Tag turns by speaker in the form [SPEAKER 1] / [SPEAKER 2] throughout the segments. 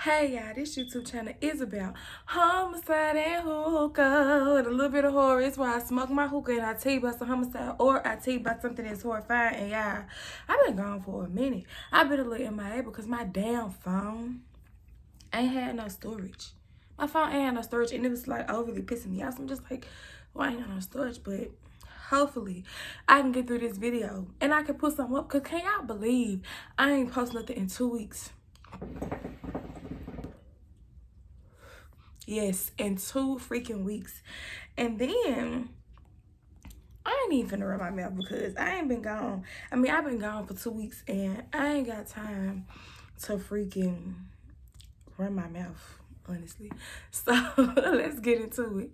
[SPEAKER 1] Hey y'all, this YouTube channel is about homicide and hookah with a little bit of horror. It's why I smoke my hookah and I tell you about some homicide or I tell you about something that's horrifying. And y'all, I've been gone for a minute. I've been a little MIA because my damn phone ain't had no storage. My phone ain't had no storage and it was like overly pissing me off. So I'm just like, well, I ain't got no storage, but hopefully I can get through this video and I can put something up. Cause can y'all believe I ain't post nothing in 2 weeks? Yes, in 2 freaking weeks. And then I ain't even finna run my mouth because I ain't been gone. I mean, I've been gone for 2 weeks and I ain't got time to freaking run my mouth, honestly. So let's get into it.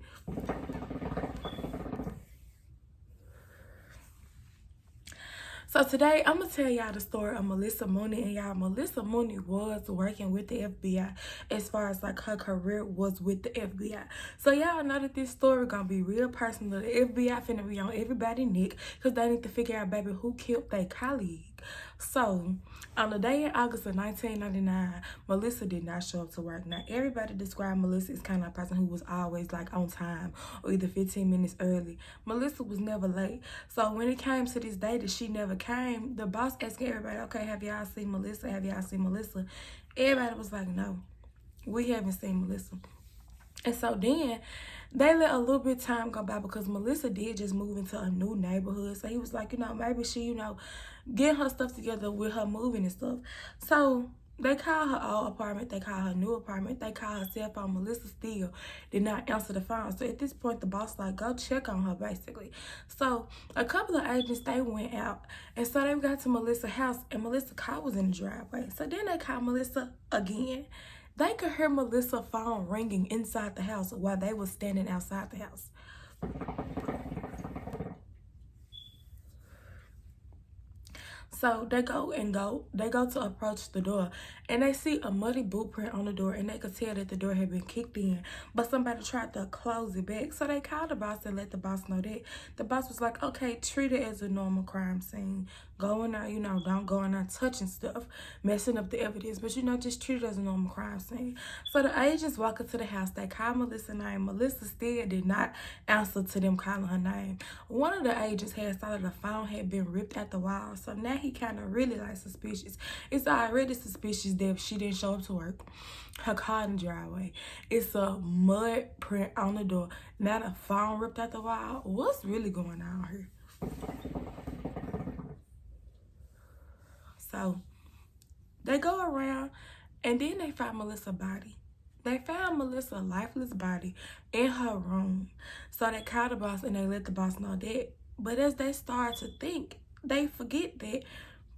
[SPEAKER 1] So today, I'm going to tell y'all the story of Melissa Mooney. And y'all, Melissa Mooney was working with the FBI as far as like her career was with the FBI. So y'all know that this story going to be real personal. The FBI finna be on everybody's neck because they need to figure out, baby, who killed their colleague. So, on the day in August of 1999, Melissa did not show up to work. Now, everybody described Melissa as kind of a person who was always like on time or either 15 minutes early. Melissa was never late. So, when it came to this day that she never came, the boss asked everybody, okay, have y'all seen Melissa? Have y'all seen Melissa? Everybody was like, no, we haven't seen Melissa. And so then they let a little bit of time go by because Melissa did just move into a new neighborhood. So he was like, maybe she, getting her stuff together with her moving and stuff. So they called her old apartment. They called her new apartment. They called her cell phone. Melissa still did not answer the phone. So at this point, the boss like, go check on her, basically. So a couple of agents, they went out. And so they got to Melissa's house. And Melissa's car was in the driveway. So then they called Melissa again. They could hear Melissa's phone ringing inside the house while they were standing outside the house. So they go to approach the door and they see a muddy boot print on the door and they could tell that the door had been kicked in, but somebody tried to close it back. So they called the boss and let the boss know that. The boss was like, okay, treat it as a normal crime scene. Go in there, don't go in there touching stuff, messing up the evidence, but just treat it as a normal crime scene. So the agents walk into the house, they call Melissa's name. Melissa still did not answer to them calling her name. One of the agents had saw that the phone had been ripped at the wall, so now he kind of really like suspicious. It's already suspicious that she didn't show up to work. Her car in the driveway. It's a mud print on the door. Now the phone ripped out the wall. What's really going on here? So they go around and then they find Melissa's body. They found Melissa's lifeless body in her room. So they called the boss and they let the boss know that. But as they start to think, they forget that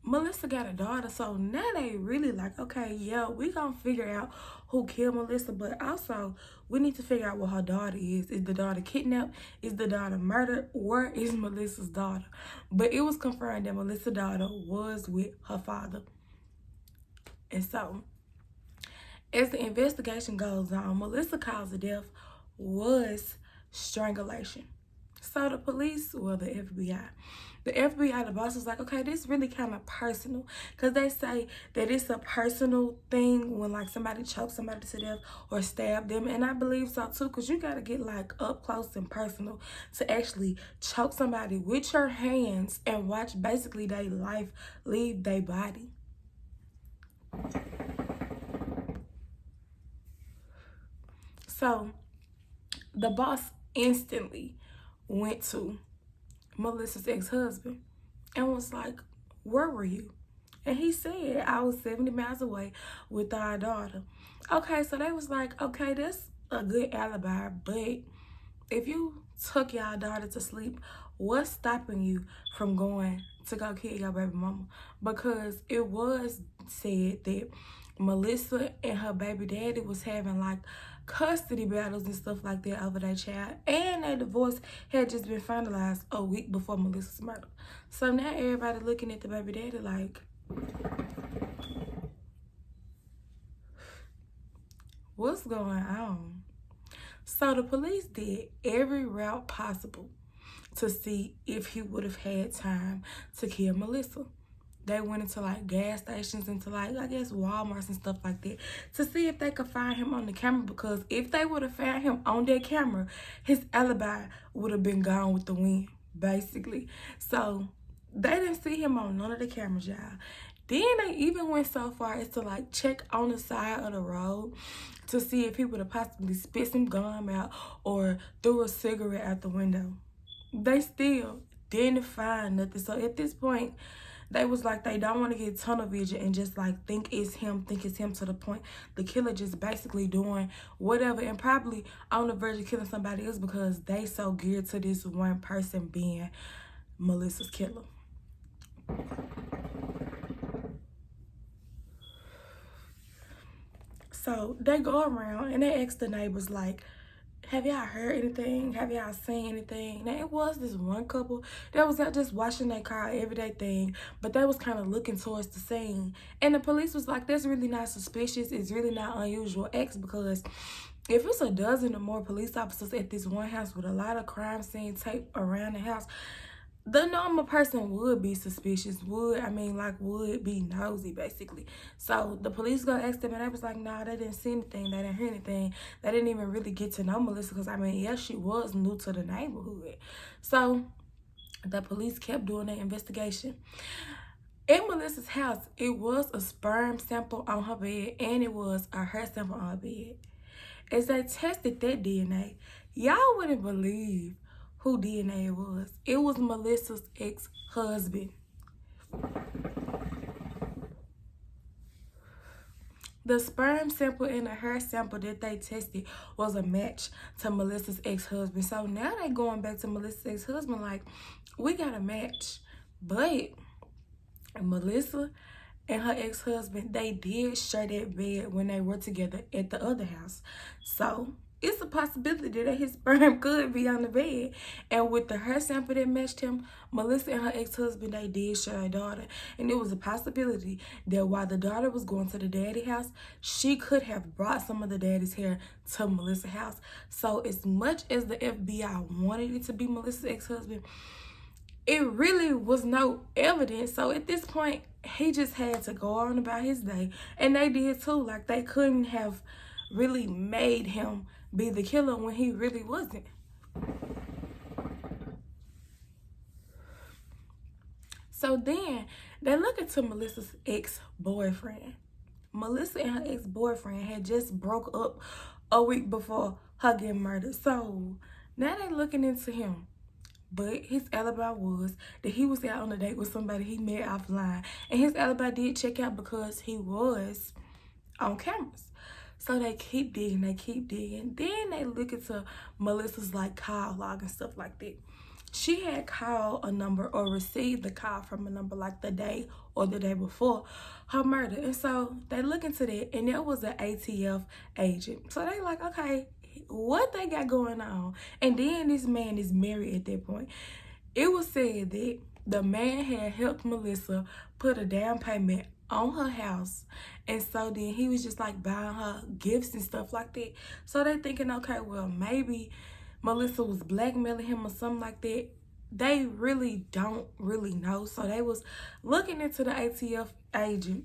[SPEAKER 1] Melissa got a daughter. So now they really like, okay, yeah, we gonna figure out who killed Melissa, but also we need to figure out what her daughter is. Is the daughter kidnapped? Is the daughter murdered? Where is Melissa's daughter? But it was confirmed that Melissa's daughter was with her father. And so as the investigation goes on, Melissa's cause of death was strangulation. So the police, well, the FBI, the boss was like, okay, this is really kind of personal. Because they say that it's a personal thing when, like, somebody chokes somebody to death or stab them. And I believe so, too, because you got to get, like, up close and personal to actually choke somebody with your hands and watch, basically, their life leave their body. So the boss instantly went to Melissa's ex-husband and was like, where were you? And he said, I was 70 miles away with our daughter. Okay, so they was like, okay, that's a good alibi, but if you took your daughter to sleep, what's stopping you from going to go kill your baby mama? Because it was said that Melissa and her baby daddy was having like custody battles and stuff like that over their child, and their divorce had just been finalized a week before Melissa's murder. So now everybody looking at the baby daddy like, what's going on? So the police did every route possible to see if he would have had time to kill Melissa. they went into like gas stations, into like, I guess, Walmarts and stuff like that, to see if they could find him on the camera, because if they would have found him on their camera, his alibi would have been gone with the wind, basically. So they didn't see him on none of the cameras, y'all. Then they even went so far as to like check on the side of the road to see if he would have possibly spit some gum out or threw a cigarette out the window. They still didn't find nothing. So at this point, they was like, they don't want to get tunnel vision and just like think it's him to the point the killer just basically doing whatever and probably on the verge of killing somebody else, because they so geared to this one person being Melissa's killer. So they go around and they ask the neighbors, like, have y'all heard anything? Have y'all seen anything? Now, it was this one couple that was out just washing their car, everyday thing, but they was kind of looking towards the scene. And the police was like, that's really not suspicious. It's really not unusual acts, because if it's a dozen or more police officers at this one house with a lot of crime scene tape around the house, the normal person would be suspicious, would be nosy, basically. So the police go ask them, and they was like, nah, they didn't see anything, they didn't hear anything. They didn't even really get to know Melissa, because, yes, she was new to the neighborhood. So the police kept doing their investigation. In Melissa's house, it was a sperm sample on her bed, and it was a hair sample on her bed. As they tested that DNA, y'all wouldn't believe who DNA it was. It was Melissa's ex-husband. The sperm sample and the hair sample that they tested was a match to Melissa's ex-husband. So now they going back to Melissa's ex-husband like, we got a match. But Melissa and her ex-husband, they did share that bed when they were together at the other house. So it's a possibility that his sperm could be on the bed. And with the hair sample that matched him, Melissa and her ex-husband, they did share a daughter. And it was a possibility that while the daughter was going to the daddy house, she could have brought some of the daddy's hair to Melissa's house. So as much as the FBI wanted it to be Melissa's ex-husband, it really was no evidence. So at this point, he just had to go on about his day. And they did too. Like, they couldn't have really made him be the killer when he really wasn't. So then they look into Melissa's ex-boyfriend. Melissa and her ex-boyfriend had just broke up a week before her getting murdered. So now they're looking into him. But his alibi was that he was out on a date with somebody he met offline. And his alibi did check out because he was on cameras. So they keep digging, Then they look into Melissa's like call log and stuff like that. She had called a number or received the call from a number like the day or the day before her murder. And so they look into that, and that was an ATF agent. So they like, okay, what they got going on? And then this man is married at that point. It was said that the man had helped Melissa put a down payment on her house, and so then he was just like buying her gifts and stuff like that. So they thinking, okay, well, maybe Melissa was blackmailing him or something like that. They really don't really know. So they was looking into the ATF agent,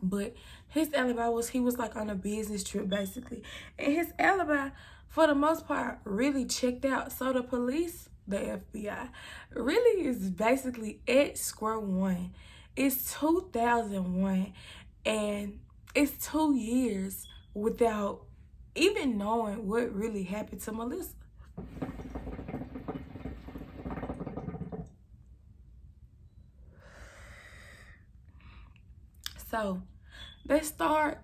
[SPEAKER 1] but his alibi was he was like on a business trip, basically, and his alibi for the most part really checked out. So the police, the FBI, really is basically at square one. It's 2001, and it's 2 years without even knowing what really happened to Melissa. So they start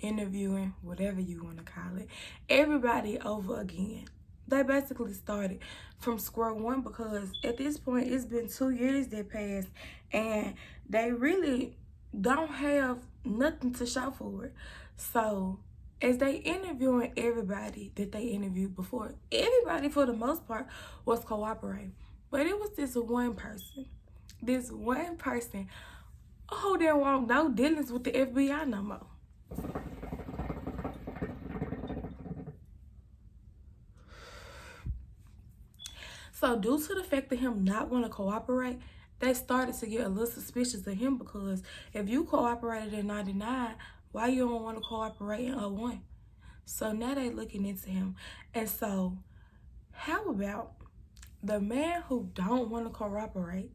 [SPEAKER 1] interviewing, whatever you want to call it, everybody over again. They basically started from square one, because at this point it's been 2 years that passed and they really don't have nothing to show for it. So as they interviewing everybody that they interviewed before, everybody for the most part was cooperating. But it was this one person who didn't want no dealings with the FBI no more. So due to the fact of him not want to cooperate, they started to get a little suspicious of him, because if you cooperated in 99, why you don't want to cooperate in 01? So now they looking into him. And so how about the man who don't want to cooperate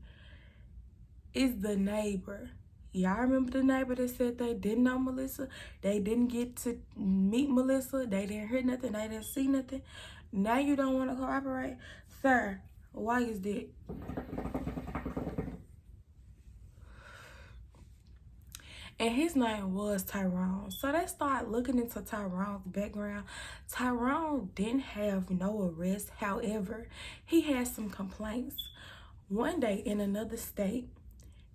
[SPEAKER 1] is the neighbor? Y'all remember the neighbor that said they didn't know Melissa? They didn't get to meet Melissa. They didn't hear nothing. They didn't see nothing. Now you don't want to cooperate? Sir, why is that? And his name was Tyrone. So they started looking into Tyrone's background. Tyrone didn't have no arrest. However, he had some complaints. One day in another state,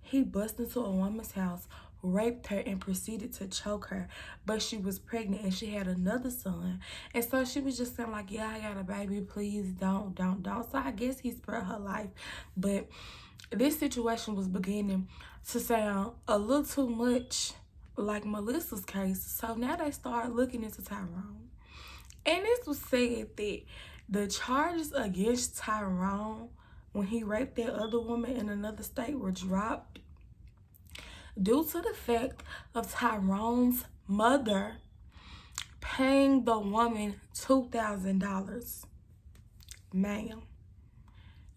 [SPEAKER 1] he busted into a woman's house, raped her, and proceeded to choke her. But she was pregnant and she had another son. And so she was just saying like, yeah, I got a baby. Please don't. So I guess he spared her life. But this situation was beginning to sound a little too much like Melissa's case. So now they started looking into Tyrone. And this was said that the charges against Tyrone when he raped that other woman in another state were dropped due to the fact of Tyrone's mother paying the woman $2,000. Ma'am,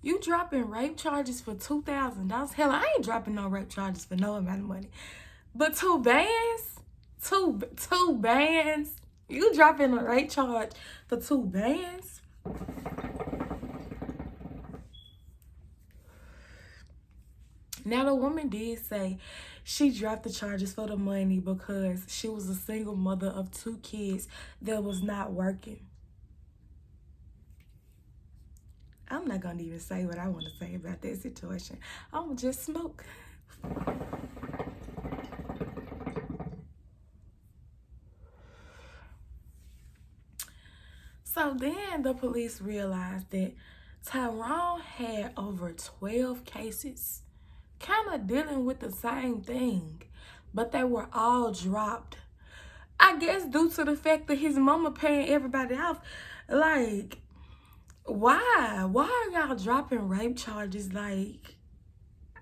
[SPEAKER 1] you dropping rape charges for $2,000? Hell, I ain't dropping no rape charges for no amount of money. But two bands? Two bands? You dropping a rape charge for 2 bands? Now, the woman did say she dropped the charges for the money because she was a single mother of 2 kids that was not working. I'm not going to even say what I want to say about that situation. I'm going to just smoke. So then the police realized that Tyrone had over 12 cases kind of dealing with the same thing, but they were all dropped. I guess due to the fact that his mama paying everybody off. Like, why are y'all dropping rape charges? Like,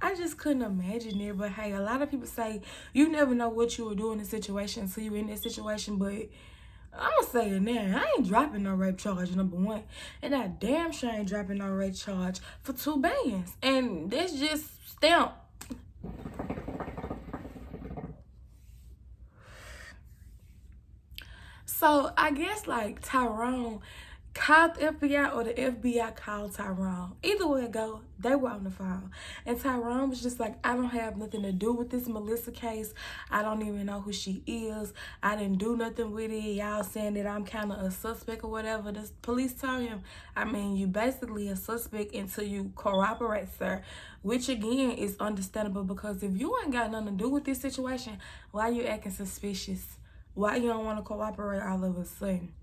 [SPEAKER 1] I just couldn't imagine it. But hey, a lot of people say you never know what you will do in a situation until you're in that situation. But I'm gonna say it now, I ain't dropping no rape charge, number one. And I damn sure ain't dropping no rape charge for 2 bands. And that's just stamped. So I guess like Tyrone called the FBI or the FBI called Tyrone. Either way it go, they were on the phone. And Tyrone was just like, I don't have nothing to do with this Melissa case. I don't even know who she is. I didn't do nothing with it. Y'all saying that I'm kind of a suspect or whatever. The police told him, I mean, you basically a suspect until you corroborate, sir. Which again is understandable, because if you ain't got nothing to do with this situation, why you acting suspicious? Why you don't want to cooperate all of a sudden?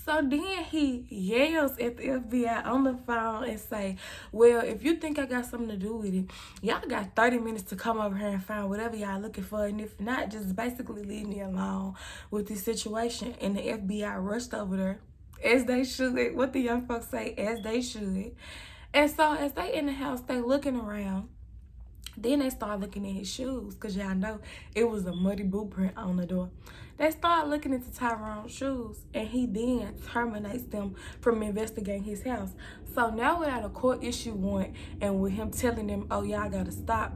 [SPEAKER 1] So then he yells at the FBI on the phone and say, well, if you think I got something to do with it, y'all got 30 minutes to come over here and find whatever y'all looking for. And if not, just basically leave me alone with this situation. And the FBI rushed over there, as they should. What the young folks say, as they should. And so as they in the house, they looking around. Then they start looking at his shoes, because y'all know it was a muddy boot print on the door. They start looking into Tyrone's shoes, and he then terminates them from investigating his house. So now without a court issue warrant and with him telling them, oh, y'all gotta stop,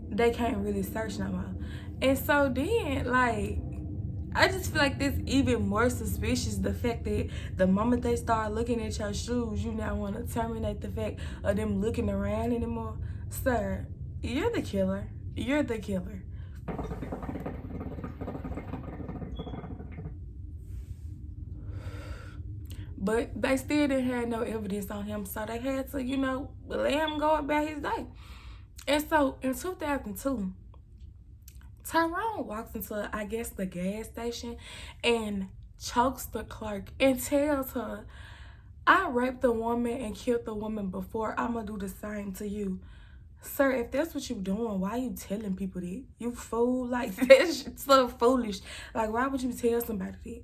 [SPEAKER 1] they can't really search no more. And so then, like, I just feel like this even more suspicious, the fact that the moment they start looking at your shoes, you now want to terminate the fact of them looking around anymore. Sir, you're the killer. You're the killer. But they still didn't have no evidence on him, so they had to, you know, let him go about his day. And so in 2002, Tyrone walks into, I guess, the gas station and chokes the clerk and tells her, I raped the woman and killed the woman before. I'm going to do the same to you. Sir, if that's what you're doing, why are you telling people that? You fool. Like, that's so foolish. Like, why would you tell somebody that?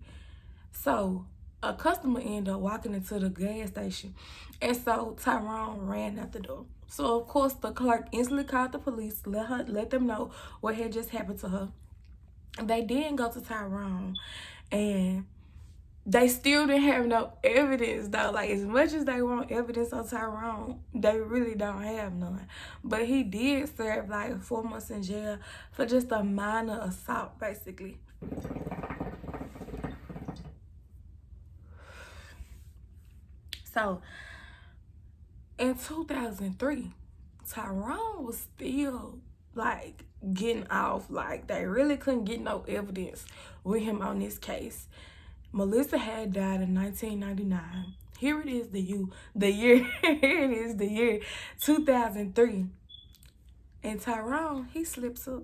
[SPEAKER 1] So a customer ended up walking into the gas station. And so Tyrone ran out the door. So of course the clerk instantly called the police, let them know what had just happened to her. They didn't go to Tyrone, and they still didn't have no evidence though. Like, as much as they want evidence on Tyrone, they really don't have none. But he did serve like 4 months in jail for just a minor assault, basically. So in 2003, Tyrone was still like getting off. Like, they really couldn't get no evidence with him on this case. Melissa had died in 1999. Here it is, the year. Here it is, the year 2003. And Tyrone, he slips up.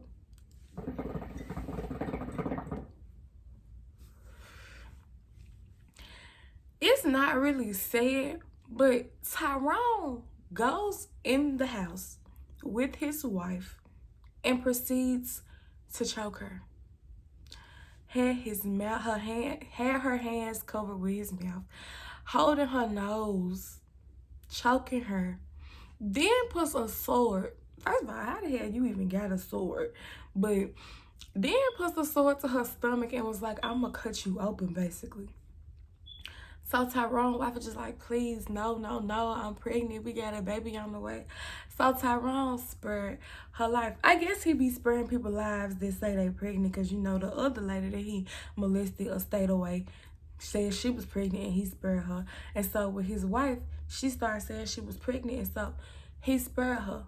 [SPEAKER 1] It's not really sad, but Tyrone goes in the house with his wife and proceeds to choke her. Had her hands covered with his mouth, holding her nose, choking her. Then puts a sword. First of all, how the hell you even got a sword? But then puts the sword to her stomach and was like, "I'm gonna cut you open," basically. So Tyrone's wife was just like, "Please, no, I'm pregnant. We got a baby on the way." So Tyrone spared her life. I guess he be sparing people's lives that say they pregnant, because, you know, the other lady that he molested or stayed away said she was pregnant and he spared her. And so with his wife, she started saying she was pregnant, and so he spared her.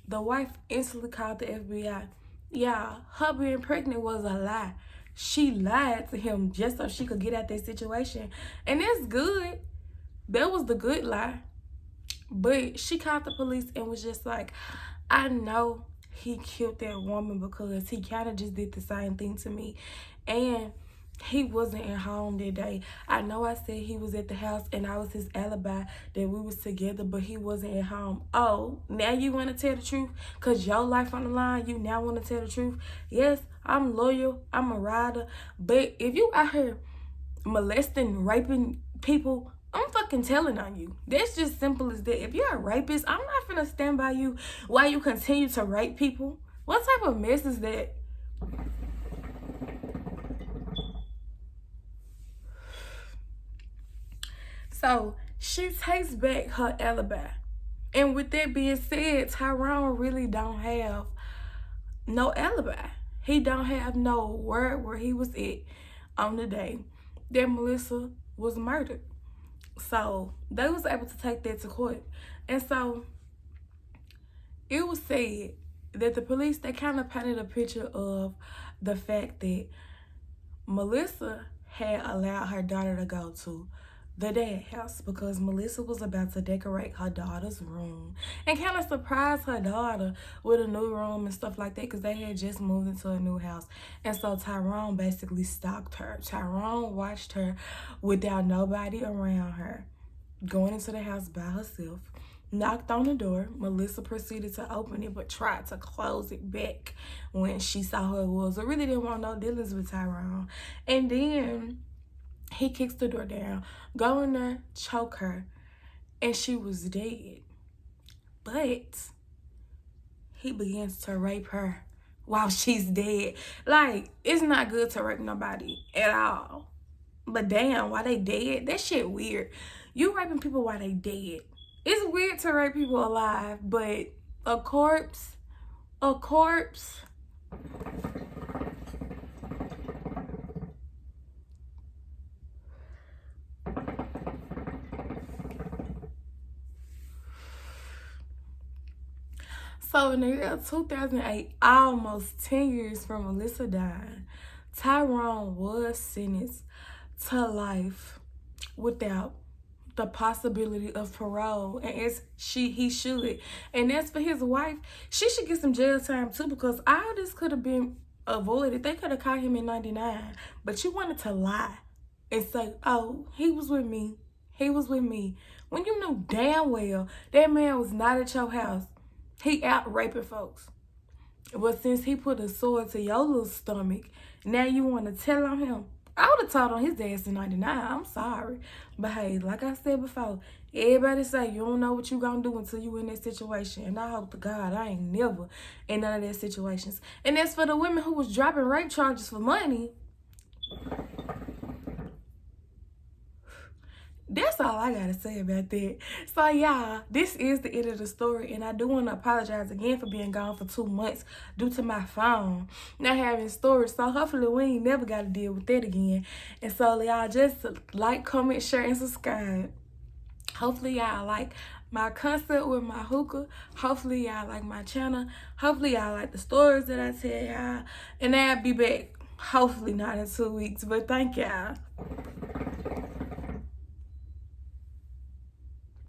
[SPEAKER 1] The wife instantly called the FBI. Yeah, her being pregnant was a lie. She lied to him just so she could get out that situation. And that's good. That was the good lie. But she called the police and was just like, "I know he killed that woman because he kind of just did the same thing to me. And he wasn't at home that day. I know I said he was at the house and I was his alibi that we was together, but he wasn't at home." Oh, now you want to tell the truth? Because your life on the line, you now want to tell the truth? Yes, I'm loyal. I'm a rider. But if you out here molesting, raping people, I'm fucking telling on you. That's just simple as that. If you're a rapist, I'm not finna stand by you while you continue to rape people. What type of mess is that? So she takes back her alibi. And with that being said, Tyrone really don't have no alibi. He don't have no word where he was at on the day that Melissa was murdered. So they was able to take that to court. And so it was said that the police, they kind of painted a picture of the fact that Melissa had allowed her daughter to go to the dad house because Melissa was about to decorate her daughter's room and kind of surprise her daughter with a new room and stuff like that, because they had just moved into a new house. And so Tyrone basically stalked her. Tyrone watched her without nobody around her, going into the house by herself, knocked on the door. Melissa proceeded to open it but tried to close it back when she saw who it was. I really didn't want no dealings with Tyrone. And then he kicks the door down, go in there, choke her, and she was dead. But he begins to rape her while she's dead. Like, it's not good to rape nobody at all. But damn, while they dead, that shit weird. You raping people while they dead. It's weird to rape people alive, but a corpse. So in the year 2008, almost 10 years from Melissa dying, Tyrone was sentenced to life without the possibility of parole, and he should. And as for his wife, she should get some jail time too, because all this could have been avoided. They could have caught him in 99, but you wanted to lie and say, "Oh, he was with me, when you knew damn well that man was not at your house. He out raping folks. But since he put a sword to your little stomach, now you want to tell on him? I would have told on his ass in 99. I'm sorry. But hey, like I said before, everybody say you don't know what you gonna do until you in that situation. And I hope to God I ain't never in none of those situations. And as for the women who was dropping rape charges for money, that's all I gotta say about that. So y'all, this is the end of the story, and I do want to apologize again for being gone for 2 months due to my phone not having storage. So hopefully we ain't never gotta deal with that again. And so y'all just like, comment, share, and subscribe. Hopefully y'all like my concept with my hookah. Hopefully y'all like my channel. Hopefully y'all like the stories that I tell y'all. And I'll be back hopefully not in 2 weeks, but thank y'all.